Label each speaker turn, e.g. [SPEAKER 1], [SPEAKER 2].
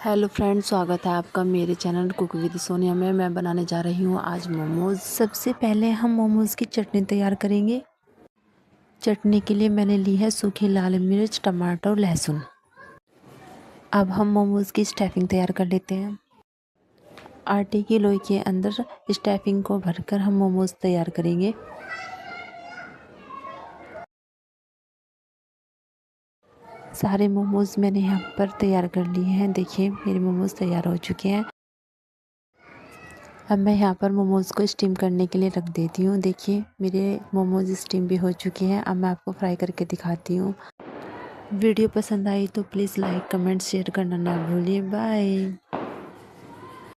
[SPEAKER 1] Hello friends, स्वागत है आपका मेरे चैनल कुक विद सोनिया में। मैं बनाने जा रही हूँ आज मोमोज़। सबसे पहले हम मोमोज़ की चटनी तैयार करेंगे। चटनी के लिए मैंने ली है सूखी लाल मिर्च, टमाटर और लहसुन। अब हम मोमोज़ की स्टफिंग तैयार कर लेते हैं। आटे की लोई के अंदर स्टफिंग को भरकर हम मोमोज़ तैयार करेंगे। सारे मोमोज़ मैंने यहाँ पर तैयार कर लिए हैं। देखिए मेरे मोमोज़ तैयार हो चुके हैं। अब मैं यहाँ पर मोमोज़ को स्टीम करने के लिए रख देती हूँ। देखिए मेरे मोमोज़ स्टीम भी हो चुके हैं। अब मैं आपको फ्राई करके दिखाती हूँ। वीडियो पसंद आई तो प्लीज़ लाइक, कमेंट, शेयर करना ना भूलिए। बाय।